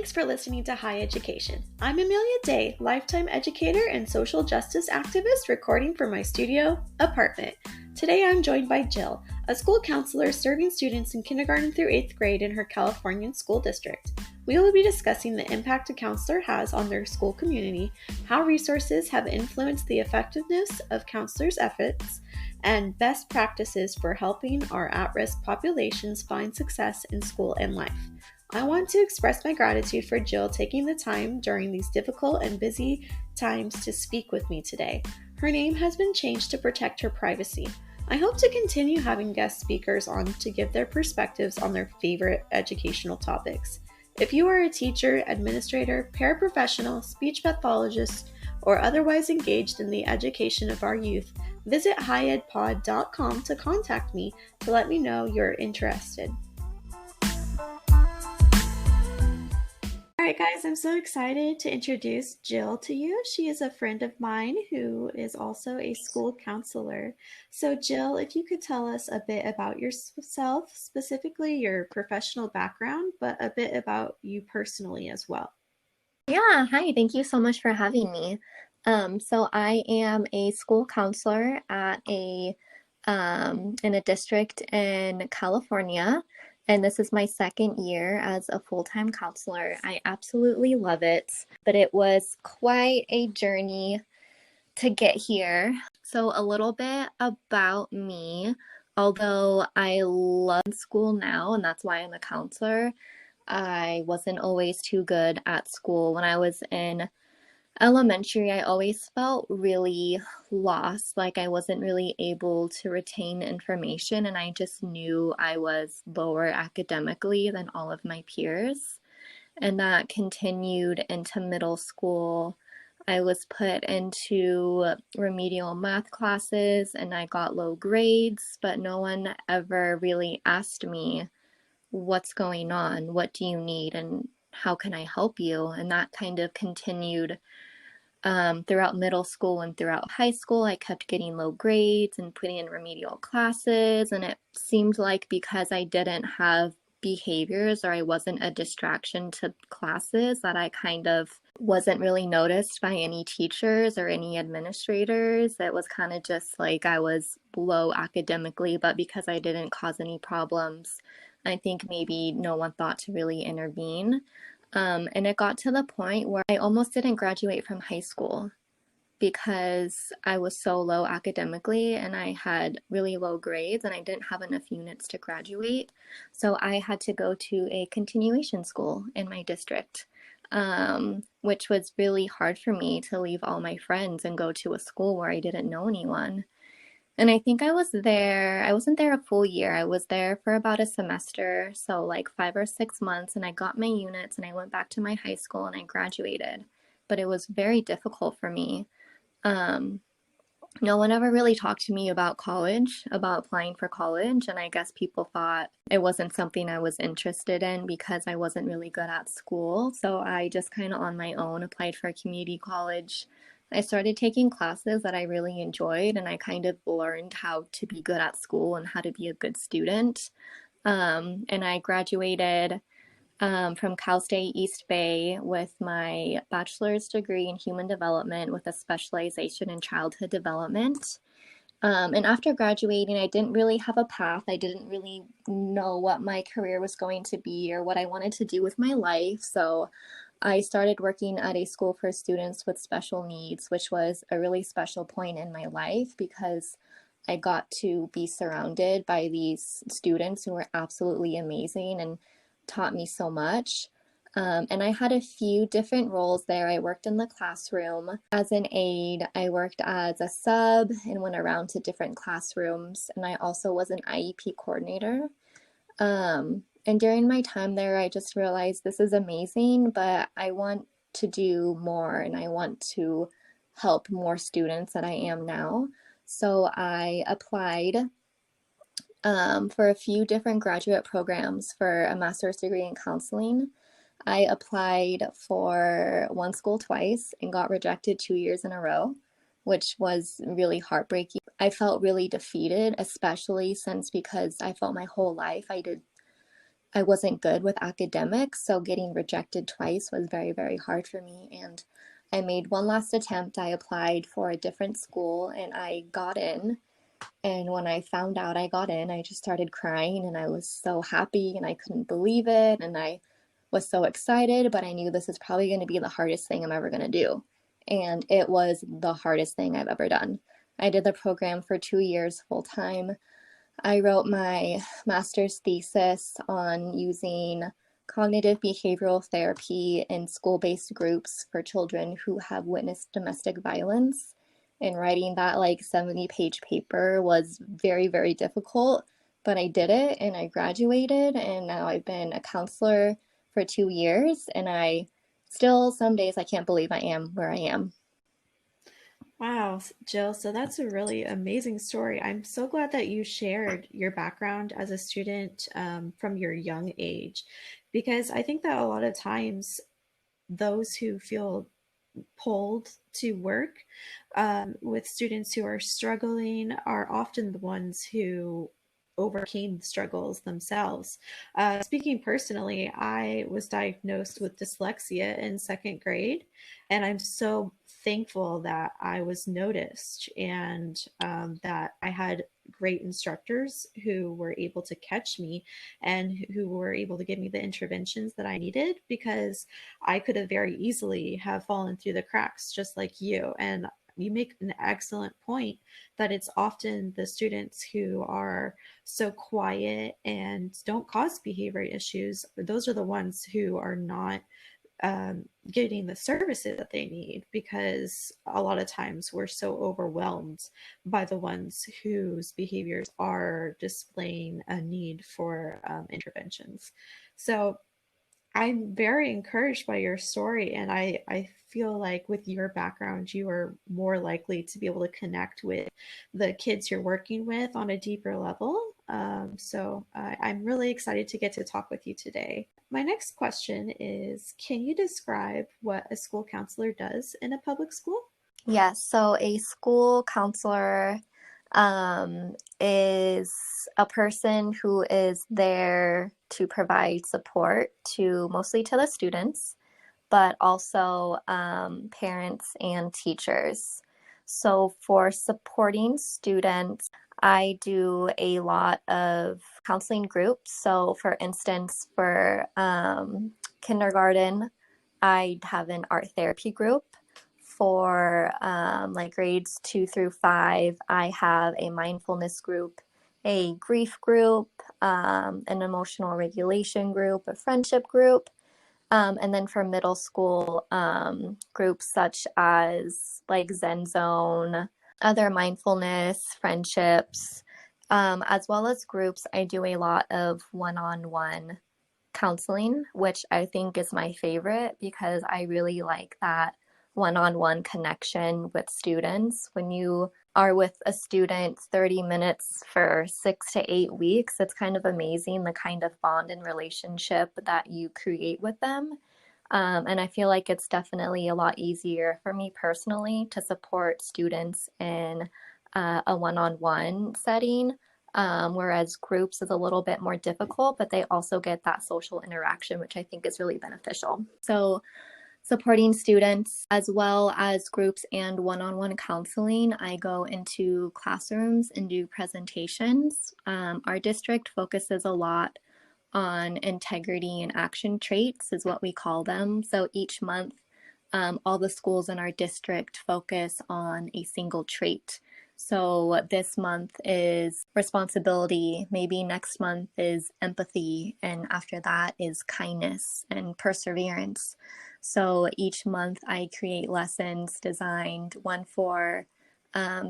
Thanks for listening to High Education. I'm Amelia Day, lifetime educator and social justice activist recording from my studio apartment. Today I'm joined by Jill, a school counselor serving students in kindergarten through 8th grade in her Californian school district. We will be discussing the impact a counselor has on their school community, how resources have influenced the effectiveness of counselors' efforts, and best practices for helping our at-risk populations find success in school and life. I want to express my gratitude for Jill taking the time during these difficult and busy times to speak with me today. Her name has been changed to protect her privacy. I hope to continue having guest speakers on to give their perspectives on their favorite educational topics. If you are a teacher, administrator, paraprofessional, speech pathologist, or otherwise engaged in the education of our youth, visit highedpod.com to contact me to let me know you're interested. Alright guys, I'm so excited to introduce Jill to you. She is a friend of mine who is also a school counselor. So Jill, if you could tell us a bit about yourself, specifically your professional background, but a bit about you personally as well. Yeah, hi, thank you so much for having me. So I am a school counselor at in a district in California, and this is my second year as a full-time counselor. I absolutely love it, but it was quite a journey to get here. So a little bit about me, although I love school now, and that's why I'm a counselor, I wasn't always too good at school. When I was in elementary, I always felt really lost, like I wasn't really able to retain information, and I just knew I was lower academically than all of my peers. And that continued into middle school. I was put into remedial math classes and I got low grades, but no one ever really asked me, what's going on? What do you need? And how can I help you? And that kind of continued throughout middle school and throughout high school. I kept getting low grades and putting in remedial classes. And it seemed like because I didn't have behaviors or I wasn't a distraction to classes, that I kind of wasn't really noticed by any teachers or any administrators. It was kind of just like I was low academically, but because I didn't cause any problems, I think maybe no one thought to really intervene. And it got to the point where I almost didn't graduate from high school because I was so low academically and I had really low grades and I didn't have enough units to graduate. So I had to go to a continuation school in my district, which was really hard for me to leave all my friends and go to a school where I didn't know anyone. And I think I wasn't there a full year. I was there for about a semester, so like 5 or 6 months, and I got my units and I went back to my high school and I graduated. But it was very difficult for me. No one ever really talked to me about college, about applying for college, and I guess people thought it wasn't something I was interested in because I wasn't really good at school. So I just kind of on my own applied for a community college. I started taking classes that I really enjoyed, and I kind of learned how to be good at school and how to be a good student. And I graduated from Cal State East Bay with my bachelor's degree in human development with a specialization in childhood development. And after graduating, I didn't really have a path. I didn't really know what my career was going to be or what I wanted to do with my life. So I started working at a school for students with special needs, which was a really special point in my life because I got to be surrounded by these students who were absolutely amazing and taught me so much. And I had a few different roles there. I worked in the classroom as an aide. I worked as a sub and went around to different classrooms. And I also was an IEP coordinator. And during my time there, I just realized this is amazing, but I want to do more and I want to help more students than I am now. So I applied for a few different graduate programs for a master's degree in counseling. I applied for one school twice and got rejected 2 years in a row, which was really heartbreaking. I felt really defeated, especially because I felt my whole life I did I wasn't good with academics, so getting rejected twice was very, very hard for me. And I made one last attempt. I applied for a different school and I got in. And when I found out I got in, I just started crying and I was so happy and I couldn't believe it. And I was so excited, but I knew this is probably going to be the hardest thing I'm ever going to do. And it was the hardest thing I've ever done. I did the program for 2 years full time. I wrote my master's thesis on using cognitive behavioral therapy in school-based groups for children who have witnessed domestic violence. And writing that like 70-page paper was very, very difficult, but I did it and I graduated, and now I've been a counselor for 2 years, and I still, some days, I can't believe I am where I am. Wow, Jill, so that's a really amazing story. I'm so glad that you shared your background as a student from your young age, because I think that a lot of times those who feel pulled to work with students who are struggling are often the ones who overcame the struggles themselves. Speaking personally, I was diagnosed with dyslexia in second grade, and I'm so thankful that I was noticed and that I had great instructors who were able to catch me and who were able to give me the interventions that I needed, because I could have very easily have fallen through the cracks just like you. And you make an excellent point that it's often the students who are so quiet and don't cause behavior issues. Those are the ones who are not getting the services that they need, because a lot of times we're so overwhelmed by the ones whose behaviors are displaying a need for interventions. So I'm very encouraged by your story, and I feel like with your background, you are more likely to be able to connect with the kids you're working with on a deeper level. I'm really excited to get to talk with you today. My next question is, can you describe what a school counselor does in a public school? Yes, so a school counselor is a person who is there to provide support to mostly to the students, but also parents and teachers. So for supporting students, I do a lot of counseling groups. So for instance, for kindergarten, I have an art therapy group. For like grades 2 through 5, I have a mindfulness group, a grief group, an emotional regulation group, a friendship group. And then for middle school, groups such as like Zen Zone, other mindfulness, friendships, as well as groups, I do a lot of one-on-one counseling, which I think is my favorite because I really like that one-on-one connection with students. When you are with a student 30 minutes for 6 to 8 weeks, it's kind of amazing the kind of bond and relationship that you create with them. And I feel like it's definitely a lot easier for me personally to support students in a one-on-one setting, whereas groups is a little bit more difficult, but they also get that social interaction, which I think is really beneficial. So supporting students as well as groups and one-on-one counseling, I go into classrooms and do presentations. Our district focuses a lot on integrity and action traits, is what we call them. So each month, all the schools in our district focus on a single trait. So this month is responsibility, maybe next month is empathy, and after that is kindness and perseverance. So each month I create lessons designed, one for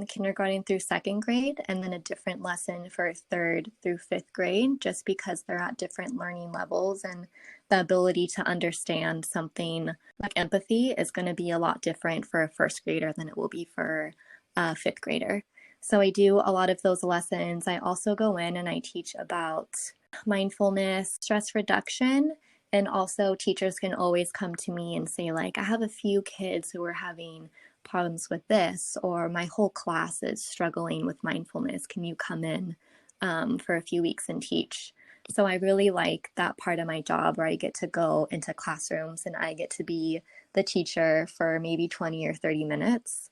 kindergarten through second grade, and then a different lesson for third through fifth grade, just because they're at different learning levels, and the ability to understand something like empathy is going to be a lot different for a first grader than it will be for a fifth grader. So I do a lot of those lessons. I also go in and I teach about mindfulness, stress reduction, and also teachers can always come to me and say, like, I have a few kids who are having problems with this, or my whole class is struggling with mindfulness. Can you come in for a few weeks and teach? So I really like that part of my job where I get to go into classrooms and I get to be the teacher for maybe 20 or 30 minutes.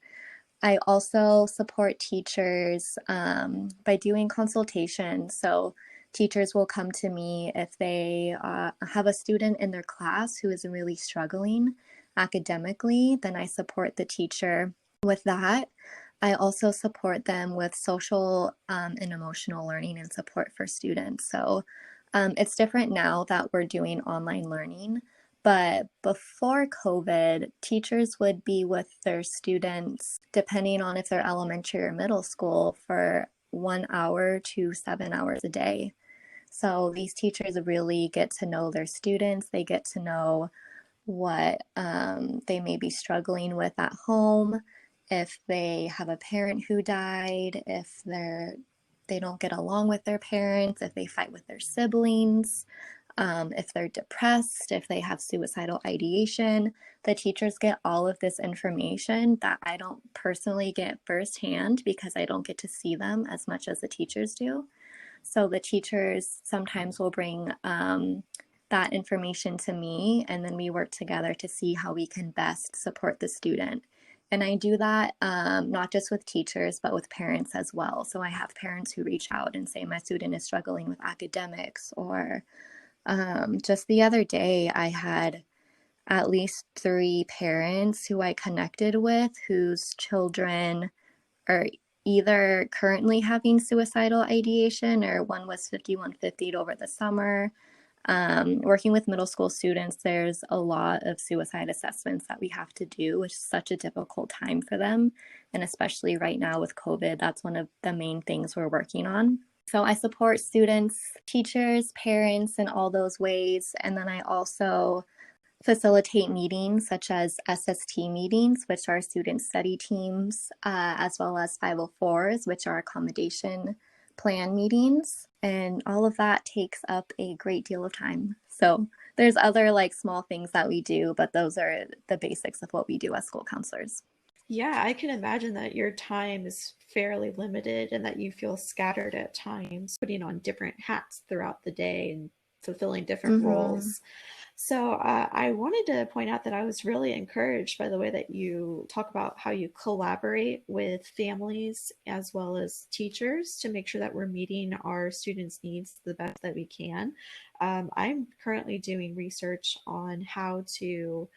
I also support teachers by doing consultations. So teachers will come to me if they have a student in their class who is really struggling academically, then I support the teacher with that. I also support them with social and emotional learning and support for students. So it's different now that we're doing online learning. But before COVID, teachers would be with their students, depending on if they're elementary or middle school, for 1 hour to 7 hours a day. So these teachers really get to know their students. They get to know what they may be struggling with at home, if they have a parent who died, if they don't get along with their parents, if they fight with their siblings, if they're depressed, if they have suicidal ideation. The teachers get all of this information that I don't personally get firsthand because I don't get to see them as much as the teachers do. So the teachers sometimes will bring that information to me, and then we work together to see how we can best support the student. And I do that not just with teachers, but with parents as well. So I have parents who reach out and say, my student is struggling with academics, or just the other day, I had at least 3 parents who I connected with whose children are either currently having suicidal ideation or one was 5150'd over the summer. Working with middle school students, there's a lot of suicide assessments that we have to do, which is such a difficult time for them. And especially right now with COVID, that's one of the main things we're working on. So I support students, teachers, parents in all those ways. And then I also facilitate meetings such as SST meetings, which are student study teams, as well as 504s, which are accommodation plan meetings. And all of that takes up a great deal of time. So there's other like small things that we do, but those are the basics of what we do as school counselors. Yeah, I can imagine that your time is fairly limited and that you feel scattered at times, putting on different hats throughout the day and fulfilling different Mm-hmm. roles. So I wanted to point out that I was really encouraged by the way that you talk about how you collaborate with families as well as teachers to make sure that we're meeting our students' needs the best that we can. I'm currently doing research on how to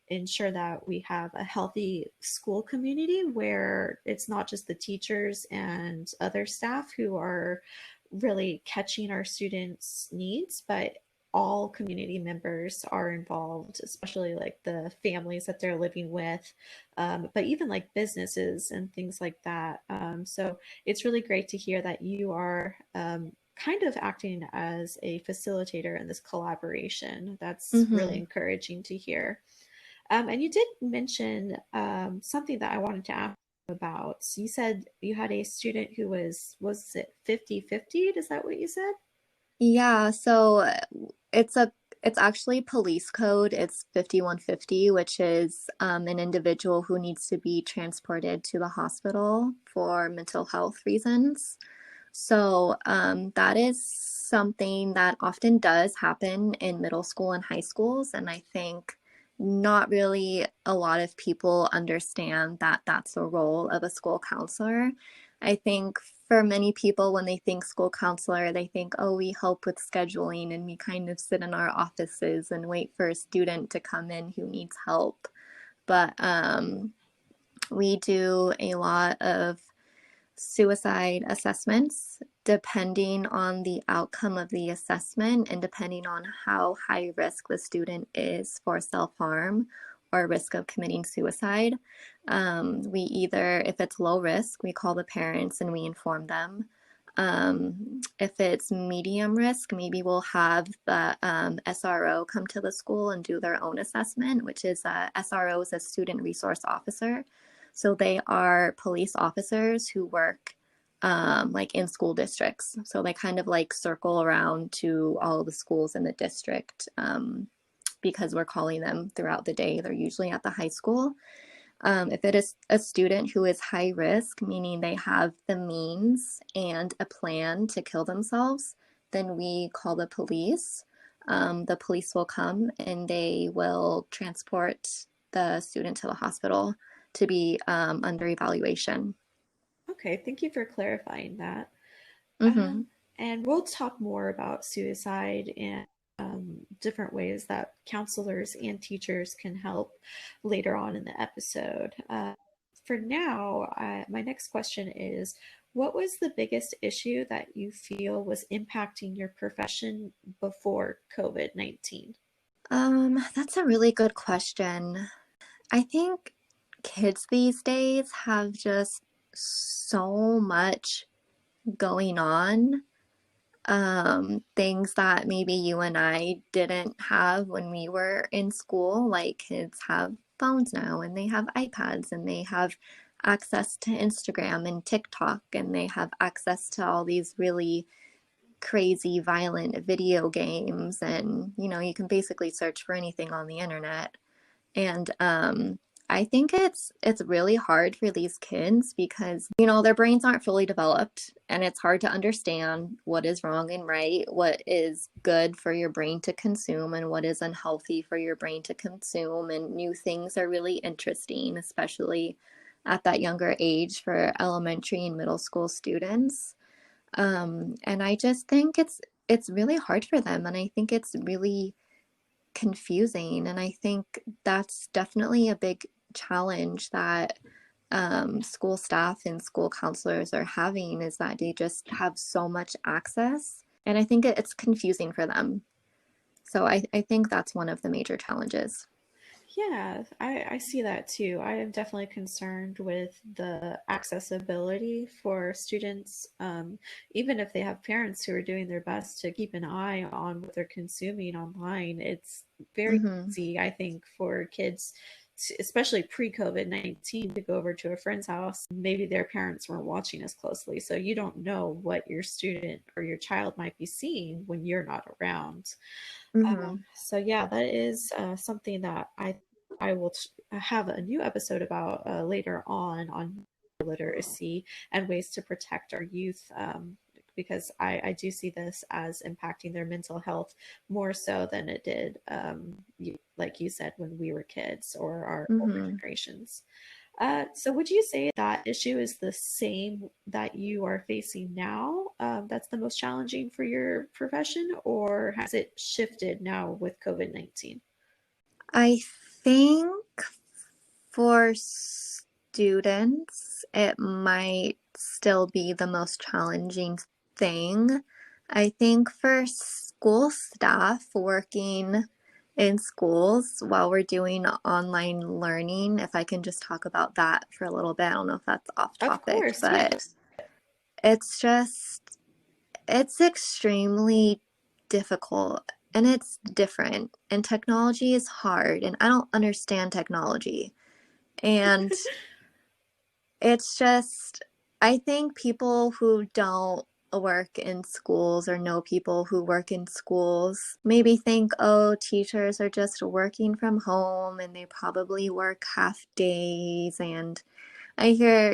ensure that we have a healthy school community where it's not just the teachers and other staff who are really catching our students' needs, but all community members are involved, especially like the families that they're living with, but even like businesses and things like that. So it's really great to hear that you are kind of acting as a facilitator in this collaboration. That's really Mm-hmm. encouraging to hear. And you did mention something that I wanted to ask about. You said you had a student who was it 50-50? Is that what you said? Yeah, so it's a it's actually police code. It's 5150, which is an individual who needs to be transported to the hospital for mental health reasons. So that is something that often does happen in middle school and high schools, and I think not really a lot of people understand that that's the role of a school counselor. I think for many people, when they think school counselor, they think, oh, we help with scheduling and we kind of sit in our offices and wait for a student to come in who needs help. But we do a lot of suicide assessments depending on the outcome of the assessment and depending on how high risk the student is for self-harm or risk of committing suicide. We either, if it's low risk, we call the parents and we inform them. If it's medium risk, maybe we'll have the SRO come to the school and do their own assessment, which is SRO is a student resource officer. So they are police officers who work like in school districts. So they kind of like circle around to all of the schools in the district because we're calling them throughout the day. They're usually at the high school. If it is a student who is high risk, meaning they have the means and a plan to kill themselves, then we call the police. The police will come and they will transport the student to the hospital to be under evaluation. Okay, thank you for clarifying that. Mm-hmm. And we'll talk more about suicide and different ways that counselors and teachers can help later on in the episode. For now, my next question is, what was the biggest issue that you feel was impacting your profession before COVID-19? That's a really good question. I think kids these days have just so much going on. Things that maybe you and I didn't have when we were in school. Like kids have phones now and they have iPads and they have access to Instagram and TikTok and they have access to all these really crazy violent video games, and you can basically search for anything on the internet. And I think it's really hard for these kids because their brains aren't fully developed, and it's hard to understand what is wrong and right, what is good for your brain to consume and what is unhealthy for your brain to consume. And new things are really interesting, especially at that younger age for elementary and middle school students. And I just think it's really hard for them, and I think it's really confusing. And I think that's definitely a big challenge that school staff and school counselors are having, is that they just have so much access. And I think it's confusing for them. So I think that's one of the major challenges. Yeah, I see that too. I am definitely concerned with the accessibility for students, even if they have parents who are doing their best to keep an eye on what they're consuming online. It's very Mm-hmm. easy, I think, for kids, especially pre-COVID-19, to go over to a friend's house. Maybe their parents weren't watching as closely, so you don't know what your student or your child might be seeing when you're not around. Mm-hmm. So yeah, that is something that I will have a new episode about later on literacy and ways to protect our youth. Because I do see this as impacting their mental health more so than it did, like you said, when we were kids or our older Mm-hmm. generations. So would you say that issue is the same that you are facing now? That's the most challenging for your profession, or has it shifted now with COVID-19? I think for students, it might still be the most challenging thing. I think for school staff working in schools while we're doing online learning, if I can just talk about that for a little bit, I don't know if that's off Of topic, course, but yes. it's just, it's extremely difficult and it's different. And technology is hard, and I don't understand technology. And it's just, I think people who don't work in schools or know people who work in schools maybe think, oh, teachers are just working from home and they probably work half days. And I hear,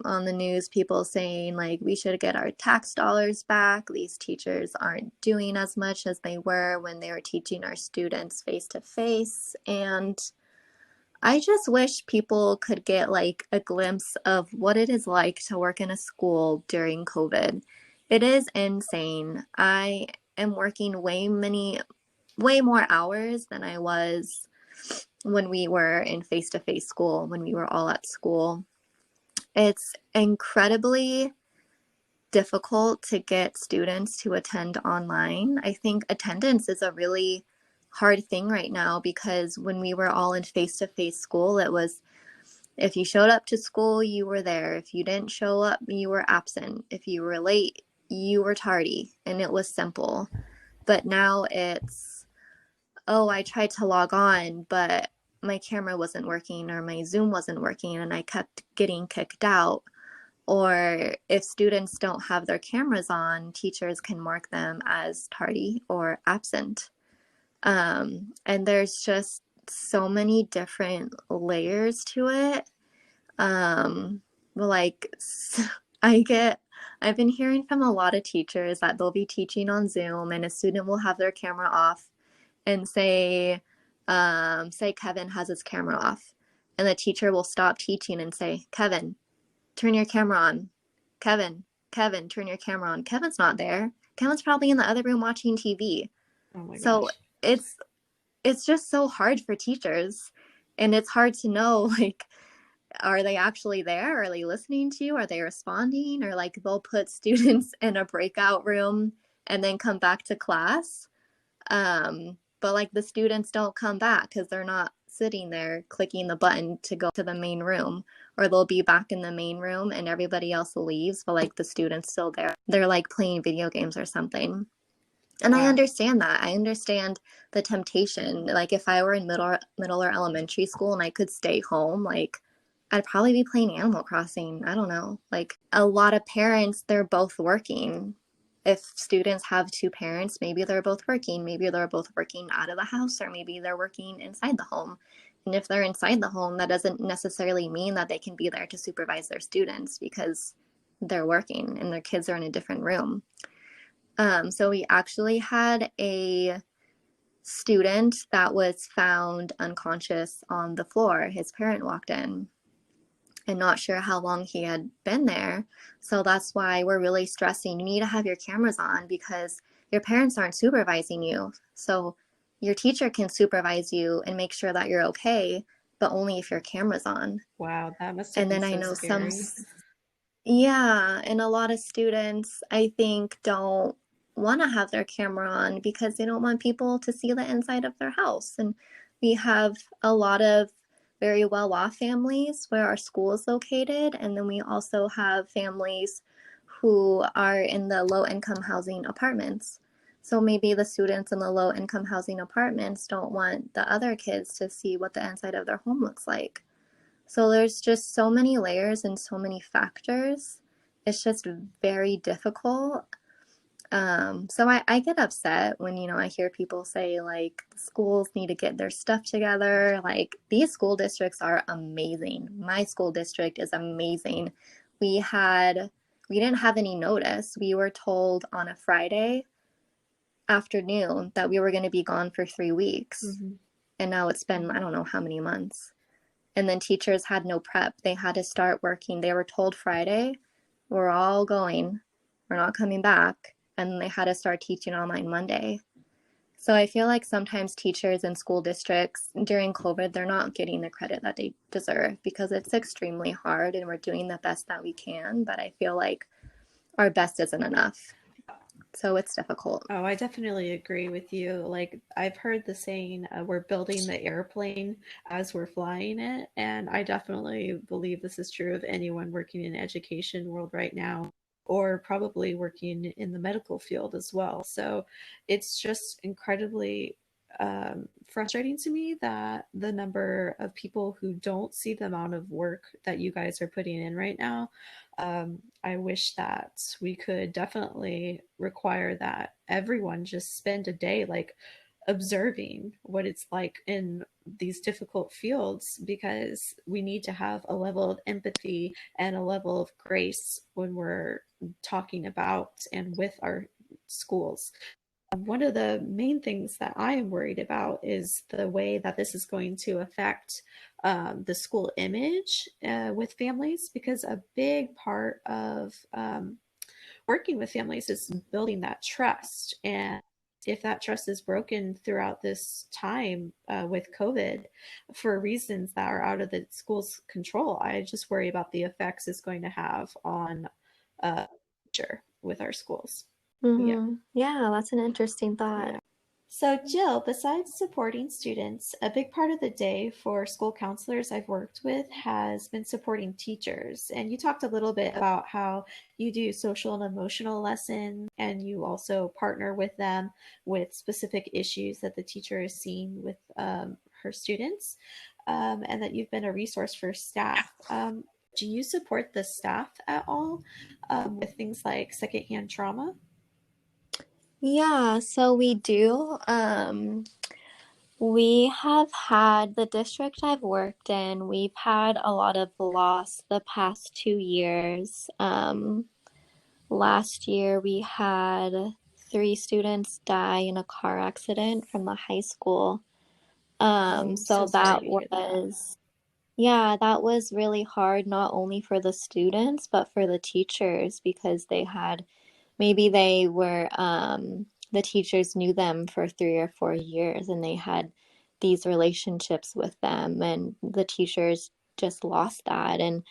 on the news, people saying, like, we should get our tax dollars back. These teachers aren't doing as much as they were when they were teaching our students face to face. And I just wish people could get like a glimpse of what it is like to work in a school during COVID. It is insane. I am working way more hours than I was when we were in face-to-face school, when we were all at school. It's incredibly difficult to get students to attend online. I think attendance is a really hard thing right now because when we were all in face-to-face school, it was, if you showed up to school, you were there. If you didn't show up, you were absent. If you were late, you were tardy, and it was simple. But now it's, oh, I tried to log on, but my camera wasn't working or my Zoom wasn't working, and I kept getting kicked out. Or if students don't have their cameras on, teachers can mark them as tardy or absent. And there's just so many different layers to it. Like I get I've been hearing from a lot of teachers that they'll be teaching on Zoom and a student will have their camera off and say Kevin has his camera off. And the teacher will stop teaching and say, Kevin, turn your camera on. Kevin, Kevin, turn your camera on. Kevin's not there. Kevin's probably in the other room watching TV. Oh my So gosh. it's just so hard for teachers. And it's hard to know, like, are they actually there? Are they listening to you? Are they responding? Or like they'll put students in a breakout room and then come back to class. But like the students don't come back because they're not sitting there clicking the button to go to the main room, or they'll be back in the main room and everybody else leaves, but like the students still there. They're like playing video games or something. And I Wow. understand that. I understand the temptation. Like if I were in middle or elementary school and I could stay home, like I'd probably be playing Animal Crossing. I don't know. Like a lot of parents, they're both working. If students have two parents, maybe they're both working. Maybe they're both working out of the house, or maybe they're working inside the home. And if they're inside the home, that doesn't necessarily mean that they can be there to supervise their students because they're working and their kids are in a different room. So we actually had a student that was found unconscious on the floor. His parent walked in and not sure how long he had been there. So that's why we're really stressing you need to have your cameras on because your parents aren't supervising you. So your teacher can supervise you and make sure that you're okay, but only if your camera's on. Wow, that must have And been then I so know scary. yeah, and a lot of students, I think, don't want to have their camera on because they don't want people to see the inside of their house. And we have a lot of very well-off families where our school is located, and then we also have families who are in the low-income housing apartments. So maybe the students in the low-income housing apartments don't want the other kids to see what the inside of their home looks like. So there's just so many layers and so many factors. It's just very difficult. So I get upset when, I hear people say like the schools need to get their stuff together. Like these school districts are amazing. My school district is amazing. We had, we didn't have any notice. We were told on a Friday afternoon that we were going to be gone for 3 weeks. Hmm. And now it's been, I don't know how many months. And then teachers had no prep. They had to start working. They were told Friday, we're all going, we're not coming back. And then they had to start teaching online Monday. So I feel like sometimes teachers in school districts during COVID, they're not getting the credit that they deserve because it's extremely hard and we're doing the best that we can. But I feel like our best isn't enough. So it's difficult. Oh, I definitely agree with you. Like, I've heard the saying, we're building the airplane as we're flying it. And I definitely believe this is true of anyone working in education world right now, or probably working in the medical field as well. So it's just incredibly frustrating to me that the number of people who don't see the amount of work that you guys are putting in right now. I wish that we could definitely require that everyone just spend a day like observing what it's like in these difficult fields because we need to have a level of empathy and a level of grace when we're talking about and with our schools. One of the main things that I am worried about is the way that this is going to affect the school image with families, because a big part of working with families is building that trust. And if that trust is broken throughout this time with COVID for reasons that are out of the school's control, I just worry about the effects it's going to have on future with our schools. Yeah. Yeah, that's an interesting thought. Yeah. So, Jill, besides supporting students, a big part of the day for school counselors I've worked with has been supporting teachers. And you talked a little bit about how you do social and emotional lessons, and you also partner with them with specific issues that the teacher is seeing with her students, and that you've been a resource for staff. Do you support the staff at all with things like secondhand trauma? Yeah, so we do. We have had the district I've worked in, we've had a lot of loss the past 2 years. Last year we had three students die in a car accident from the high school. Oh, I'm so So sorry that to hear that. was, yeah, that was really hard, not only for the students, but for the teachers because they had, maybe they were, the teachers knew them for 3 or 4 years and they had these relationships with them, and the teachers just lost that. And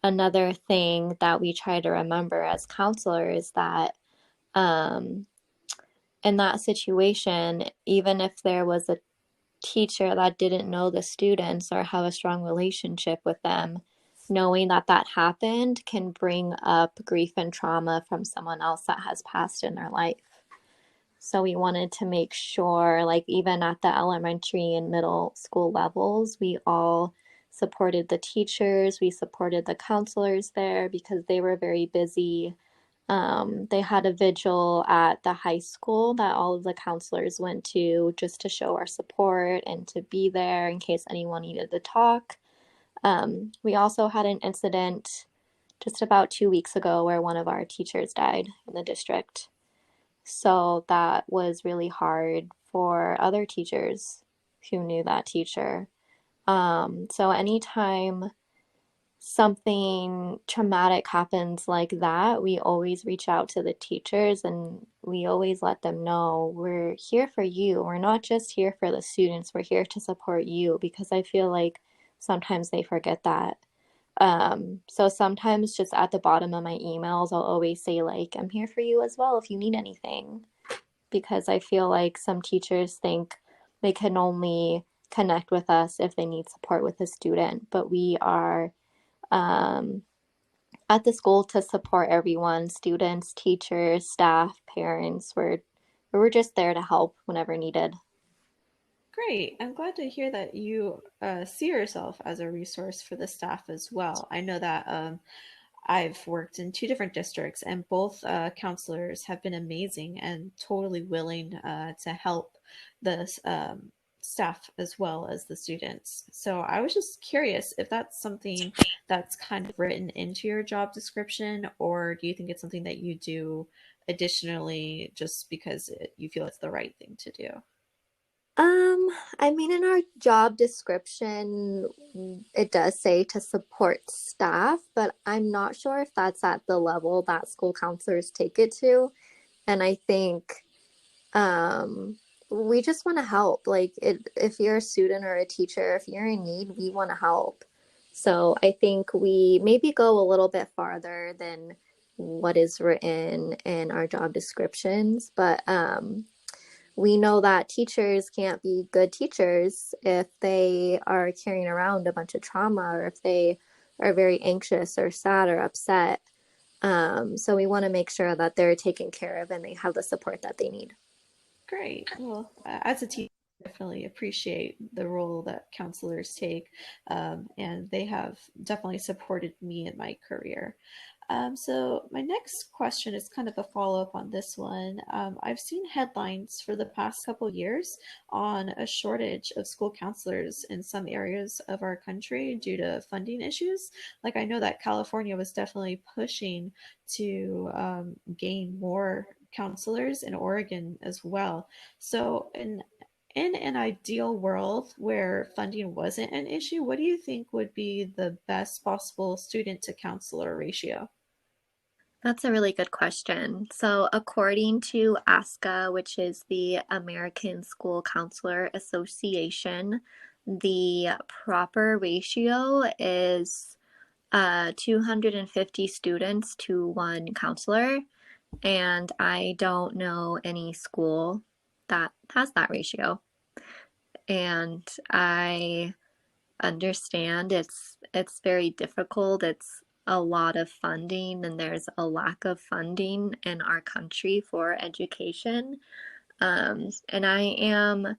another thing that we try to remember as counselors is that, um, in that situation, even if there was a teacher that didn't know the students or have a strong relationship with them, knowing that that happened can bring up grief and trauma from someone else that has passed in their life. So we wanted to make sure, like, even at the elementary and middle school levels, we all supported the teachers, we supported the counselors there because they were very busy. They had a vigil at the high school that all of the counselors went to just to show our support and to be there in case anyone needed to talk. We also had an incident just about 2 weeks ago where one of our teachers died in the district. So that was really hard for other teachers who knew that teacher. So anytime something traumatic happens like that, we always reach out to the teachers and we always let them know we're here for you. We're not just here for the students, we're here to support you because I feel like sometimes they forget that. So sometimes just at the bottom of my emails, I'll always say, like, I'm here for you as well if you need anything, because I feel like some teachers think they can only connect with us if they need support with a student, but we are, um, at the school to support everyone, students, teachers, staff, parents. We're just there to help whenever needed. Great. I'm glad to hear that you see yourself as a resource for the staff as well. I know that I've worked in two different districts, and both counselors have been amazing and totally willing to help the staff as well as the students. So I was just curious if that's something that's kind of written into your job description, or do you think it's something that you do additionally just because you feel it's the right thing to do? Um, I mean, in our job description, it does say to support staff, but I'm not sure if that's at the level that school counselors take it to. And I think, um, we just want to help. Like, if you're a student or a teacher, if you're in need, we want to help. So I think we maybe go a little bit farther than what is written in our job descriptions, but we know that teachers can't be good teachers if they are carrying around a bunch of trauma or if they are very anxious or sad or upset. So we want to make sure that they're taken care of and they have the support that they need. Great. Well, as a teacher, I definitely appreciate the role that counselors take, and they have definitely supported me in my career. So my next question is kind of a follow-up on this one. I've seen headlines for the past couple years on a shortage of school counselors in some areas of our country due to funding issues. Like I know that California was definitely pushing to gain more counselors in Oregon as well. So in an ideal world where funding wasn't an issue, what do you think would be the best possible student to counselor ratio? That's a really good question. So, according to ASCA, which is the American School Counselor Association, the proper ratio is 250 students to one counselor. And I don't know any school that has that ratio. And I understand it's very difficult. It's a lot of funding, and there's a lack of funding in our country for education. And I am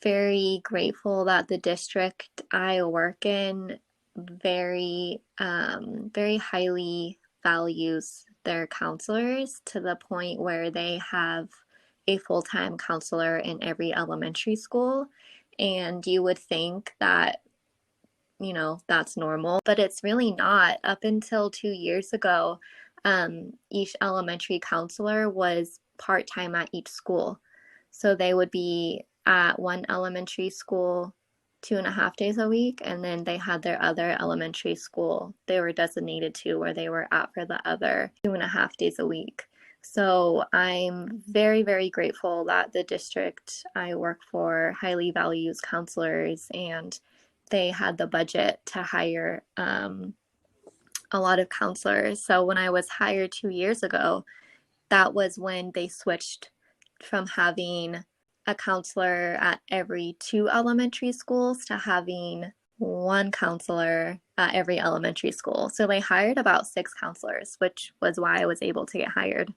very grateful that the district I work in very highly values their counselors to the point where they have a full-time counselor in every elementary school. And you would think that, that's normal, but it's really not. Up until 2 years ago, each elementary counselor was part-time at each school. So they would be at one elementary school 2.5 days a week, and then they had their other elementary school they were designated to where they were at for the other 2.5 days a week. So I'm very, very grateful that the district I work for highly values counselors, and they had the budget to hire a lot of counselors. So when I was hired 2 years ago, that was when they switched from having a counselor at every two elementary schools to having one counselor at every elementary school. So they hired about 6 counselors, which was why I was able to get hired.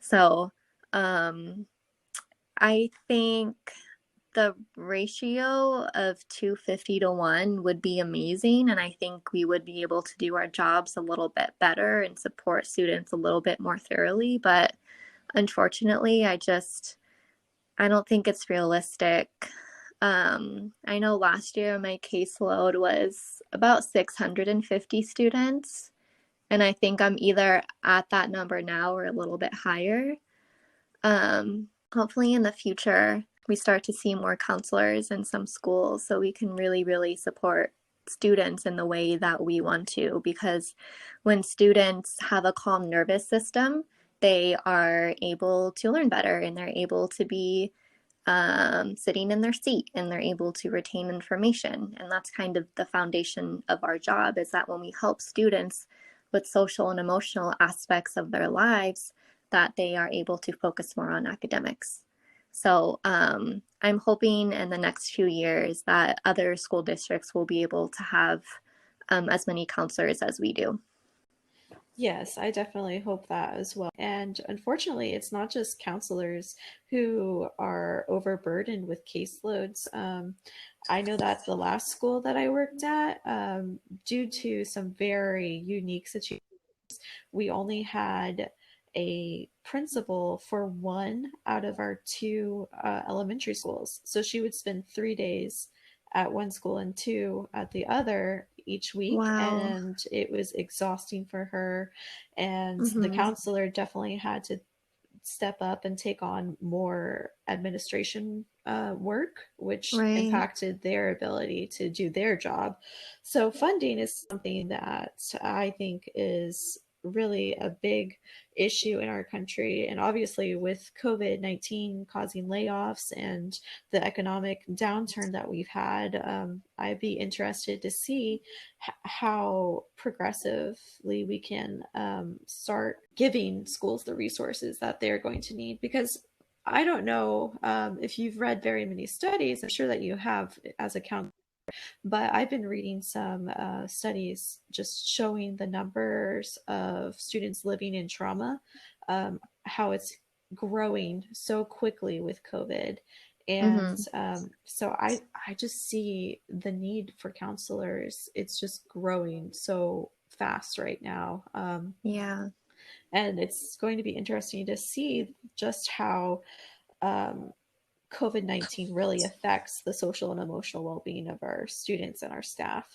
So I think the ratio of 250 to 1 would be amazing. And I think we would be able to do our jobs a little bit better and support students a little bit more thoroughly. But unfortunately, I don't think it's realistic. I know last year my caseload was about 650 students, and I think I'm either at that number now or a little bit higher. Hopefully in the future, we start to see more counselors in some schools so we can really, really support students in the way that we want to. Because when students have a calm nervous system, they are able to learn better and they're able to be sitting in their seat and they're able to retain information. And that's kind of the foundation of our job, is that when we help students with social and emotional aspects of their lives, that they are able to focus more on academics. So I'm hoping in the next few years that other school districts will be able to have as many counselors as we do. Yes, I definitely hope that as well. And unfortunately, it's not just counselors who are overburdened with caseloads. I know that the last school that I worked at, due to some very unique situations, we only had a principal for one out of our two elementary schools. So she would spend 3 days at one school and two at the other each week. Wow. And it was exhausting for her. And the Mm-hmm. counselor definitely had to step up and take on more administration work, which Right. impacted their ability to do their job. So, funding is something that I think is really a big issue in our country. And obviously, with COVID-19 causing layoffs and the economic downturn that we've had, I'd be interested to see how progressively we can start giving schools the resources that they're going to need. Because I don't know if you've read very many studies. I'm sure that you have as a counselor, but I've been reading some studies just showing the numbers of students living in trauma, how it's growing so quickly with COVID. And Mm-hmm. so I just see the need for counselors. It's just growing so fast right now. Yeah. And it's going to be interesting to see just how um, COVID-19 really affects the social and emotional well being of our students and our staff.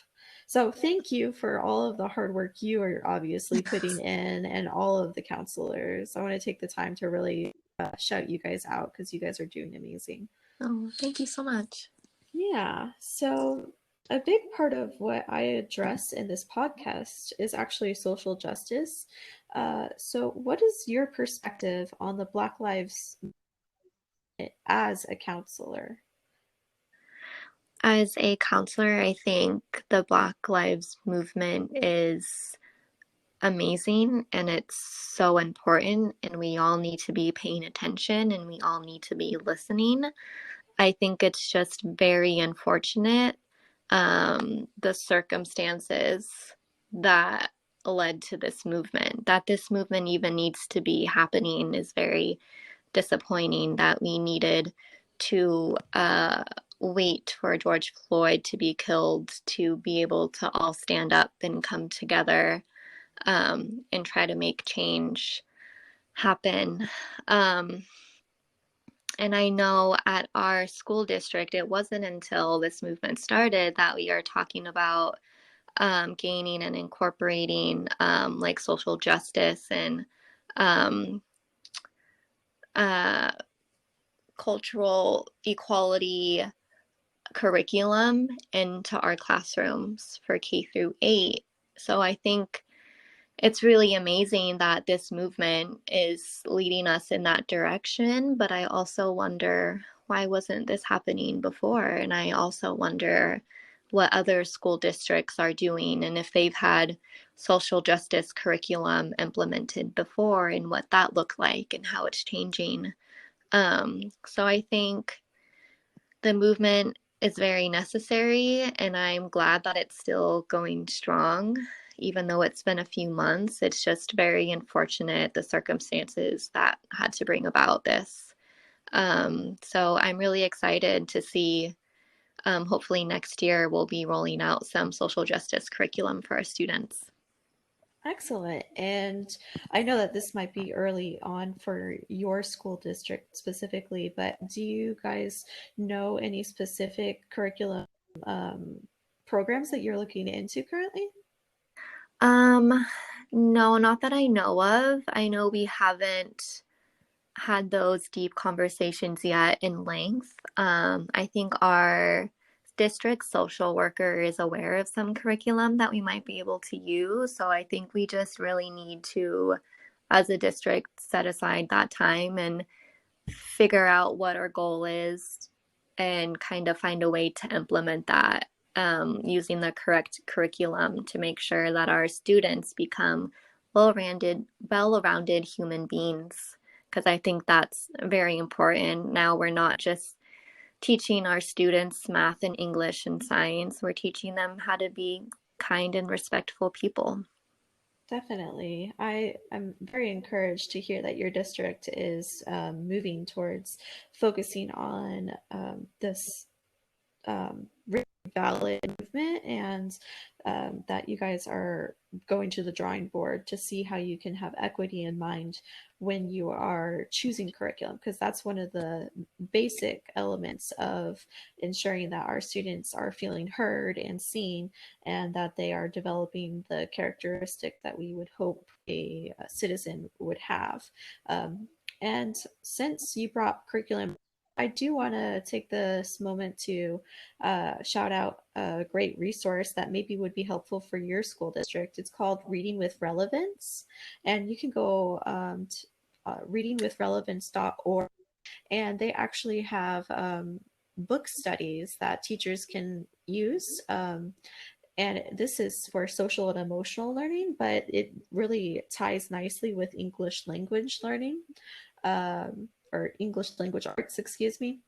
So, thank you for all of the hard work you are obviously putting in, and all of the counselors. I want to take the time to really shout you guys out because you guys are doing amazing. Oh, thank you so much. Yeah. So, a big part of what I address in this podcast is actually social justice. So, what is your perspective on the Black Lives as a counselor? As a counselor, I think the Black Lives Movement is amazing and it's so important, and we all need to be paying attention and we all need to be listening. I think it's just very unfortunate, the circumstances that led to this movement. That this movement even needs to be happening is very disappointing, that we needed to wait for George Floyd to be killed to be able to all stand up and come together and try to make change happen. Um, and I know at our school district, it wasn't until this movement started that we are talking about gaining and incorporating like social justice and um, uh, cultural equality curriculum into our classrooms for K through 8. So I think it's really amazing that this movement is leading us in that direction, but I also wonder why wasn't this happening before? And I also wonder what other school districts are doing and if they've had social justice curriculum implemented before and what that looked like and how it's changing. So I think the movement is very necessary, and I'm glad that it's still going strong, even though it's been a few months. It's just very unfortunate the circumstances that had to bring about this. So I'm really excited to see. Hopefully, next year we'll be rolling out some social justice curriculum for our students. Excellent. And I know that this might be early on for your school district specifically, but do you guys know any specific curriculum um, programs that you're looking into currently? Um, no, not that I know of. I know we haven't had those deep conversations yet in length. I think our district social worker is aware of some curriculum that we might be able to use. So I think we just really need to, as a district, set aside that time and figure out what our goal is and kind of find a way to implement that using the correct curriculum to make sure that our students become well-rounded human beings. Because I think that's very important. Now we're not just teaching our students math and English and science, we're teaching them how to be kind and respectful people. Definitely. I am very encouraged to hear that your district is moving towards focusing on this really valid movement and that you guys are going to the drawing board to see how you can have equity in mind when you are choosing curriculum, because that's one of the basic elements of ensuring that our students are feeling heard and seen and that they are developing the characteristic that we would hope a citizen would have. And since you brought curriculum, I do want to take this moment to shout out a great resource that maybe would be helpful for your school district. It's called Reading with Relevance, and you can go to readingwithrelevance.org, and they actually have book studies that teachers can use. And this is for social and emotional learning, but it really ties nicely with English language learning, or English language arts, excuse me.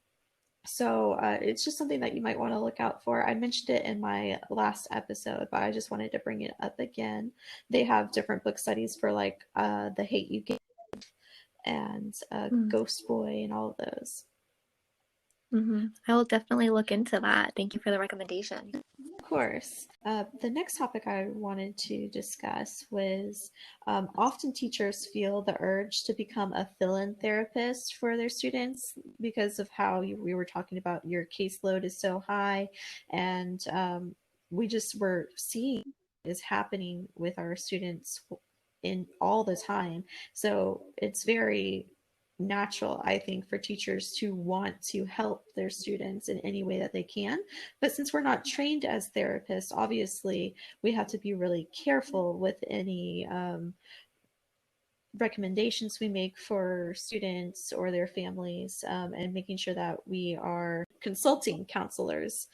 So it's just something that you might want to look out for. I mentioned it in my last episode, but I just wanted to bring it up again. They have different book studies for like The Hate You Give and Ghost Boy and all of those. Mm-hmm. I will definitely look into that. Thank you for the recommendation. Of course. The next topic I wanted to discuss was often teachers feel the urge to become a fill-in therapist for their students because of how we were talking about your caseload is so high, and we just were seeing is happening with our students in all the time. So it's very natural, I think, for teachers to want to help their students in any way that they can. But since we're not trained as therapists, obviously we have to be really careful with any recommendations we make for students or their families, and making sure that we are consulting counselors.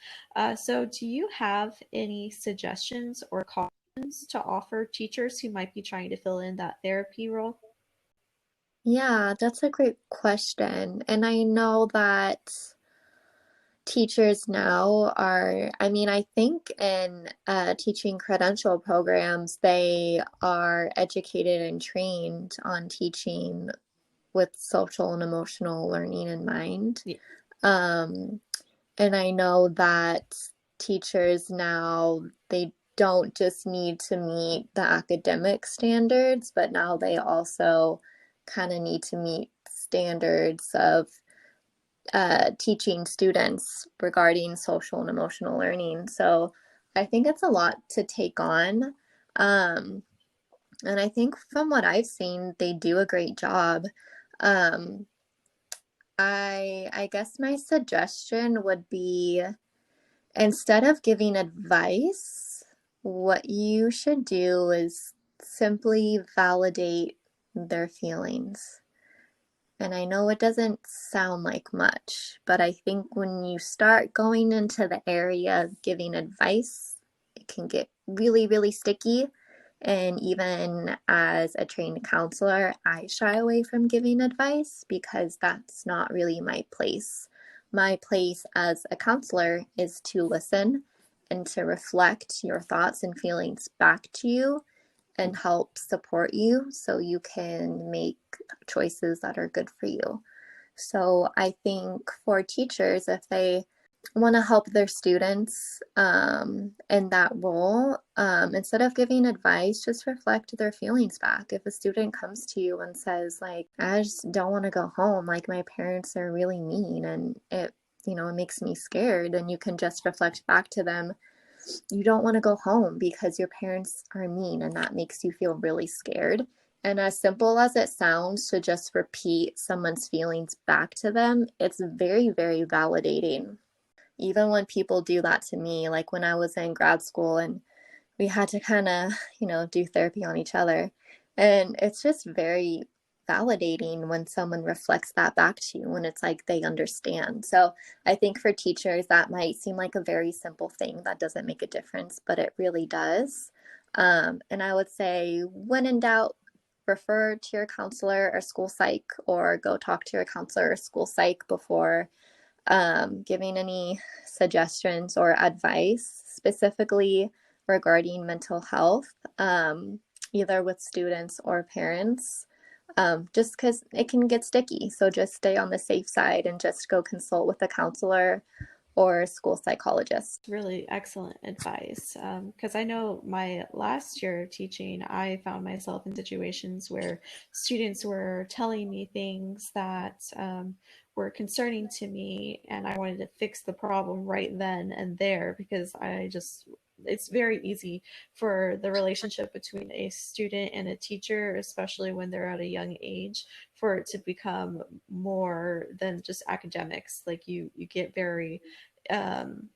So, do you have any suggestions or cautions to offer teachers who might be trying to fill in that therapy role? Yeah, that's a great question. And I know that teachers now are, I mean, I think in teaching credential programs, they are educated and trained on teaching with social and emotional learning in mind. Yeah. Um, and I know that teachers now, they don't just need to meet the academic standards, but now they also kind of need to meet standards of teaching students regarding social and emotional learning. So I think it's a lot to take on. Um, and I think from what I've seen, they do a great job. Um, I guess my suggestion would be instead of giving advice, what you should do is simply validate their feelings. And I know it doesn't sound like much, but I think when you start going into the area of giving advice, it can get really, really sticky. And even as a trained counselor, I shy away from giving advice because that's not really my place. My place as a counselor is to listen and to reflect your thoughts and feelings back to you and help support you so you can make choices that are good for you. So I think for teachers, if they want to help their students in that role, instead of giving advice, just reflect their feelings back. If a student comes to you and says, like, I just don't want to go home, like my parents are really mean and it makes me scared, and you can just reflect back to them, you don't want to go home because your parents are mean and that makes you feel really scared. And as simple as it sounds to just repeat someone's feelings back to them, it's very, very validating. Even when people do that to me, like when I was in grad school and we had to kind of, do therapy on each other. And it's just very validating when someone reflects that back to you, when it's like they understand. So I think for teachers, that might seem like a very simple thing that doesn't make a difference, but it really does. And I would say, when in doubt, refer to your counselor or school psych, or go talk to your counselor or school psych before giving any suggestions or advice specifically regarding mental health, either with students or parents, just because it can get sticky. So just stay on the safe side and just go consult with a counselor or school psychologist. Really excellent advice. Because I know my last year of teaching, I found myself in situations where students were telling me things that were concerning to me, and I wanted to fix the problem right then and there because it's very easy for the relationship between a student and a teacher, especially when they're at a young age, for it to become more than just academics. Like you get very um,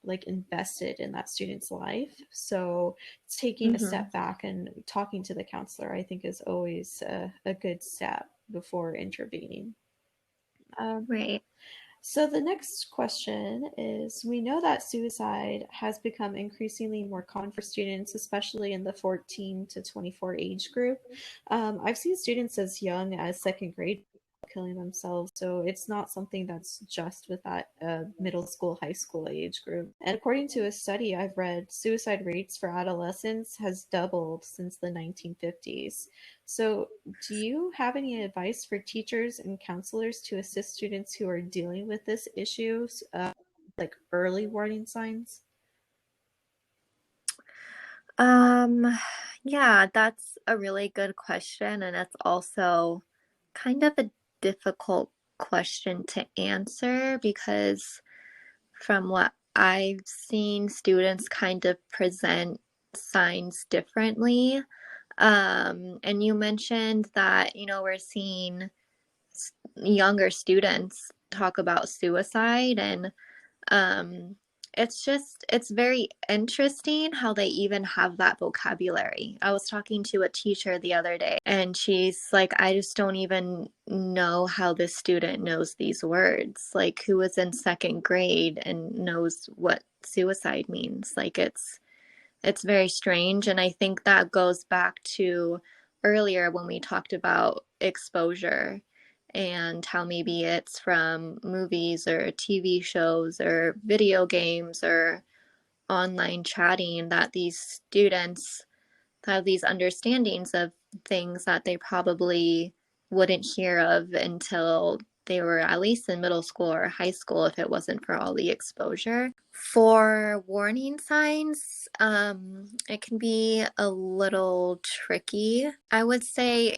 like invested in that student's life. So taking a Mm-hmm. step back and talking to the counselor, I think, is always a good step before intervening. Um, Right. so the next question is, we know that suicide has become increasingly more common for students, especially in the 14 to 24 age group. I've seen students as young as second grade killing themselves, so it's not something that's just with that middle school, high school age group. And according to a study I've read, suicide rates for adolescents has doubled since the 1950s. So, do you have any advice for teachers and counselors to assist students who are dealing with this issue, like early warning signs? Um, yeah, that's a really good question, and it's also kind of a difficult question to answer because from what I've seen, students kind of present signs differently. And you mentioned that, we're seeing younger students talk about suicide, and um, it's very interesting how they even have that vocabulary. I was talking to a teacher the other day, and she's like, I just don't even know how this student knows these words. Like, who is in second grade and knows what suicide means? Like, it's very strange. And I think that goes back to earlier when we talked about exposure and how maybe it's from movies or TV shows or video games or online chatting that these students have these understandings of things that they probably wouldn't hear of until they were at least in middle school or high school if it wasn't for all the exposure. For warning signs, it can be a little tricky. I would say,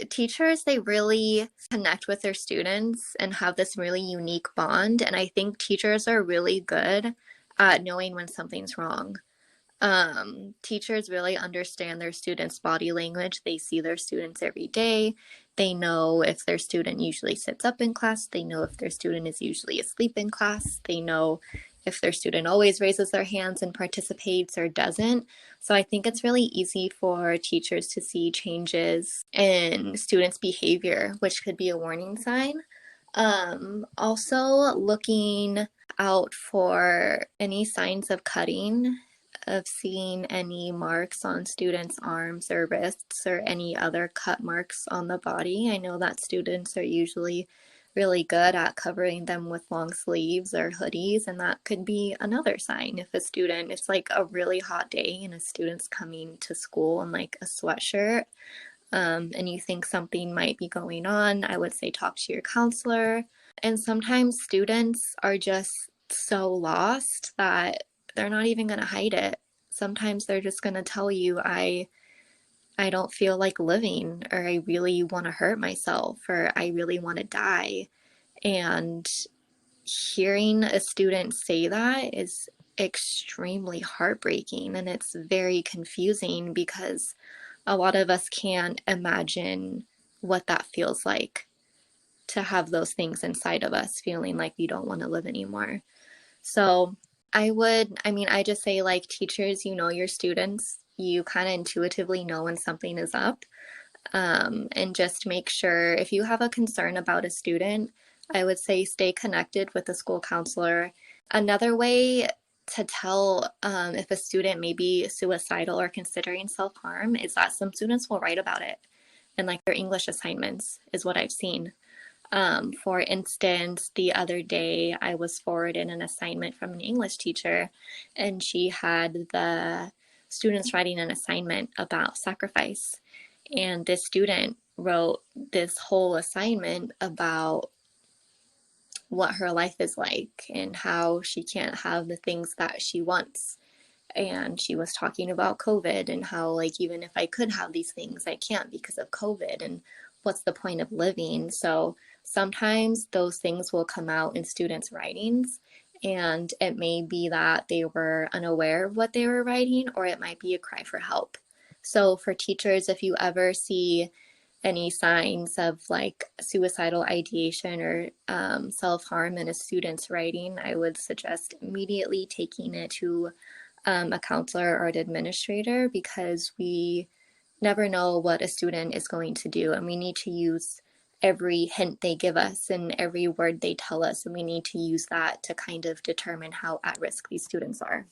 teachers, they really connect with their students and have this really unique bond. And I think teachers are really good at knowing when something's wrong. Teachers really understand their students' body language. They see their students every day. They know if their student usually sits up in class. They know if their student is usually asleep in class. They know if their student always raises their hands and participates or doesn't. So I think it's really easy for teachers to see changes in students' behavior, which could be a warning sign. Also looking out for any signs of cutting, of seeing any marks on students' arms or wrists or any other cut marks on the body. I know that students are usually really good at covering them with long sleeves or hoodies, and that could be another sign. If a student, it's like a really hot day and a student's coming to school in like a sweatshirt, and you think something might be going on, I would say talk to your counselor. And sometimes students are just so lost that they're not even going to hide it. Sometimes they're just going to tell you, I don't feel like living, or I really want to hurt myself, or I really want to die. And hearing a student say that is extremely heartbreaking, and it's very confusing because a lot of us can't imagine what that feels like, to have those things inside of us feeling like we don't want to live anymore. So I just say, like, teachers, you know your students, you kind of intuitively know when something is up. And just make sure, if you have a concern about a student, I would say stay connected with the school counselor. Another way to tell if a student may be suicidal or considering self-harm is that some students will write about it in like their English assignments, is what I've seen. For instance, the other day I was forwarded an assignment from an English teacher, and she had the students writing an assignment about sacrifice. And this student wrote this whole assignment about what her life is like and how she can't have the things that she wants. And she was talking about COVID and how, like, even if I could have these things, I can't because of COVID. And what's the point of living? So sometimes those things will come out in students' writings. And it may be that they were unaware of what they were writing, or it might be a cry for help. So for teachers, if you ever see any signs of like suicidal ideation or self-harm in a student's writing, I would suggest immediately taking it to a counselor or an administrator, because we never know what a student is going to do, and we need to use every hint they give us and every word they tell us, and we need to use that to kind of determine how at risk these students are.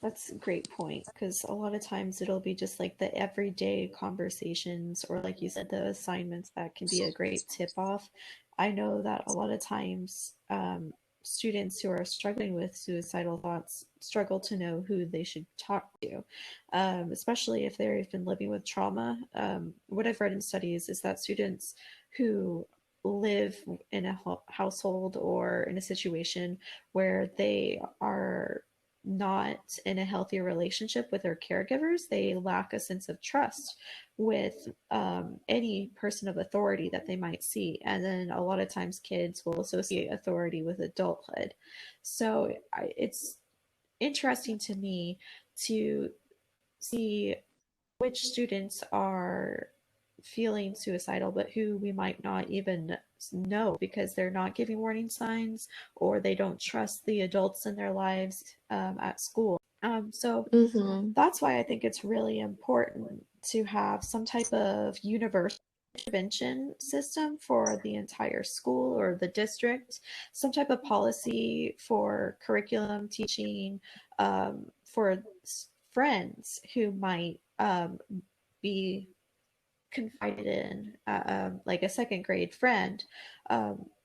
That's a great point, because a lot of times it'll be just like the everyday conversations, or like you said, the assignments that can be a great tip off. I know that a lot of times students who are struggling with suicidal thoughts struggle to know who they should talk to, especially if they've been living with trauma. What I've read in studies is that students who live in a household or in a situation where they are not in a healthy relationship with their caregivers, they lack a sense of trust with any person of authority that they might see. And then a lot of times kids will associate authority with adulthood. So it's interesting to me to see which students are feeling suicidal, but who we might not even know because they're not giving warning signs, or they don't trust the adults in their lives at school. So Mm-hmm. that's why I think it's really important to have some type of universal intervention system for the entire school or the district, some type of policy for curriculum teaching, for friends who might be confided in, like a second grade friend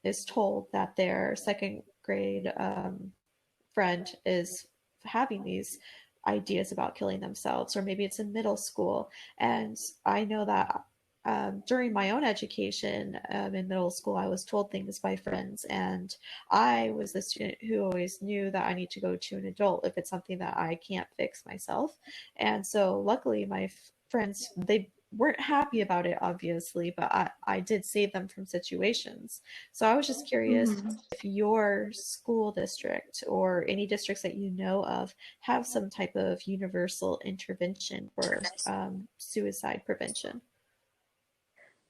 is told that their second grade friend is having these ideas about killing themselves, or maybe it's in middle school. And I know that during my own education in middle school, I was told things by friends, and I was the student who always knew that I need to go to an adult if it's something that I can't fix myself. And so, luckily, my friends, weren't happy about it, obviously, but I did save them from situations. So I was just curious Mhm. if your school district or any districts that you know of have some type of universal intervention for suicide prevention.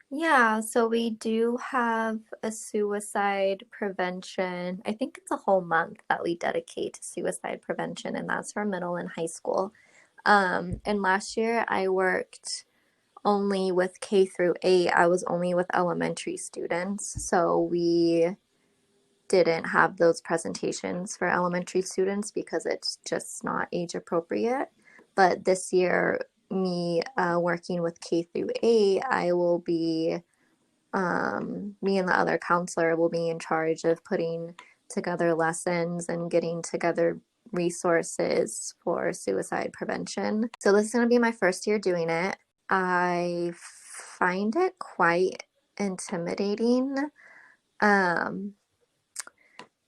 Yeah, so we do have a suicide prevention. I think it's a whole month that we dedicate to suicide prevention, and that's for middle and high school. And last year I worked only with K through 8. I was only with elementary students, so we didn't have those presentations for elementary students because it's just not age appropriate. But this year, me working with K through 8, I will be, me and the other counselor will be in charge of putting together lessons and getting together resources for suicide prevention. So this is going to be my first year doing it. I find it quite intimidating. Um,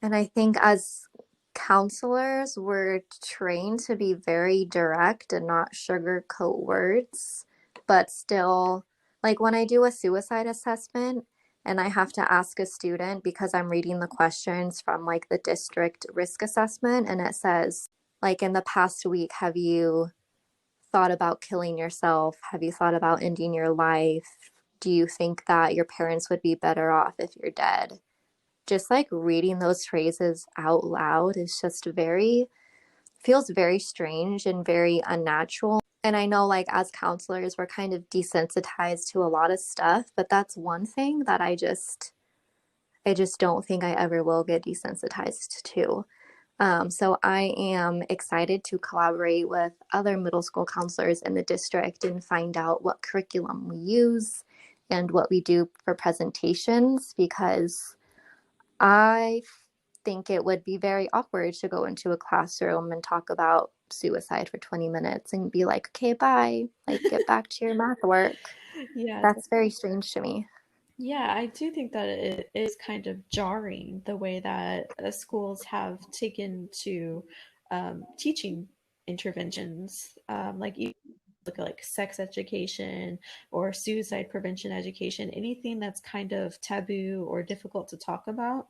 and I think as counselors, we're trained to be very direct and not sugarcoat words, but still, like when I do a suicide assessment and I have to ask a student because I'm reading the questions from like the district risk assessment, and it says, like, in the past week, have you thought about killing yourself? Have you thought about ending your life? Do you think that your parents would be better off if you're dead? Just like reading those phrases out loud is just very, feels very strange and very unnatural. And I know, like, as counselors, we're kind of desensitized to a lot of stuff, but that's one thing that I just don't think I ever will get desensitized to. So I am excited to collaborate with other middle school counselors in the district and find out what curriculum we use and what we do for presentations, because I think it would be very awkward to go into a classroom and talk about suicide for 20 minutes and be like, okay, bye, like get back to your math work. Yeah, That's very strange to me. yeah, I do think that it is kind of jarring the way that schools have taken to teaching interventions, like you look at like sex education or suicide prevention education, anything that's kind of taboo or difficult to talk about.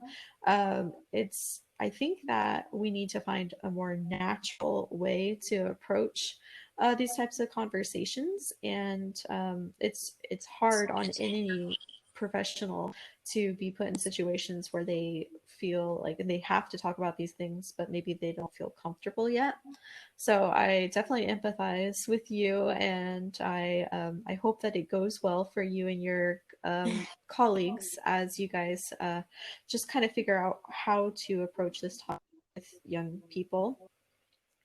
I think that we need to find a more natural way to approach these types of conversations, and it's hard on any professional to be put in situations where they feel like they have to talk about these things, but maybe they don't feel comfortable yet. So I definitely empathize with you, and I hope that it goes well for you and your colleagues as you guys just kind of figure out how to approach this topic with young people.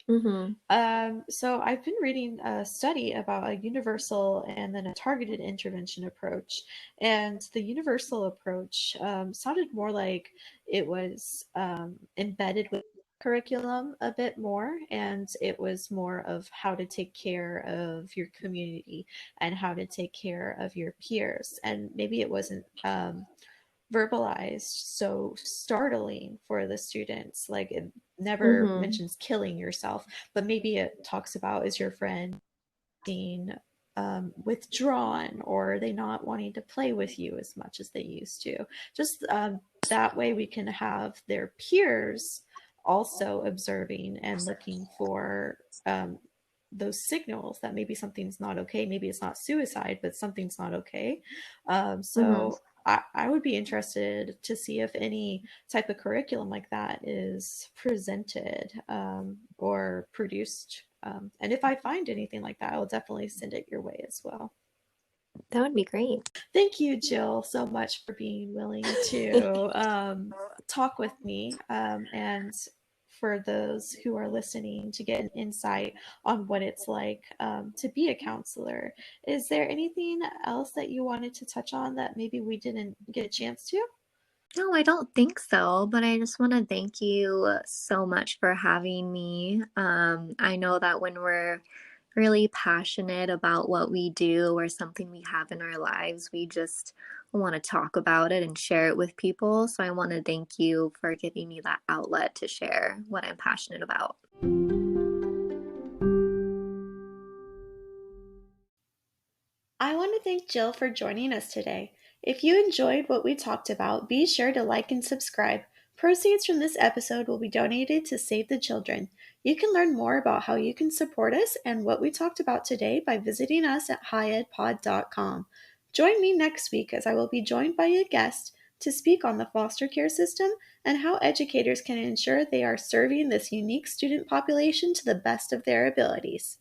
Mm-hmm. So I've been reading a study about a universal and then a targeted intervention approach. And the universal approach sounded more like it was embedded with curriculum a bit more, and it was more of how to take care of your community and how to take care of your peers. And maybe it wasn't verbalized so startling for the students. Like it never Mm-hmm. mentions killing yourself, but maybe it talks about, is your friend being withdrawn, or are they not wanting to play with you as much as they used to? Just that way we can have their peers also observing and looking for those signals that maybe something's not okay. Maybe it's not suicide, but something's not okay. Mm-hmm. So I would be interested to see if any type of curriculum like that is presented or produced. And if I find anything like that, I'll definitely send it your way as well. That would be great. Thank you, Jill, so much for being willing to talk with me, and for those who are listening to get an insight on what it's like to be a counselor. Is there anything else that you wanted to touch on that maybe we didn't get a chance to? No, I don't think so, but I just want to thank you so much for having me. I know that when we're really passionate about what we do or something we have in our lives, we just want to talk about it and share it with people. So I want to thank you for giving me that outlet to share what I'm passionate about. I thank Jill for joining us today. If you enjoyed what we talked about, be sure to like and subscribe. Proceeds from this episode will be donated to Save the Children. You can learn more about how you can support us and what we talked about today by visiting us at highedpod.com. Join me next week as I will be joined by a guest to speak on the foster care system and how educators can ensure they are serving this unique student population to the best of their abilities.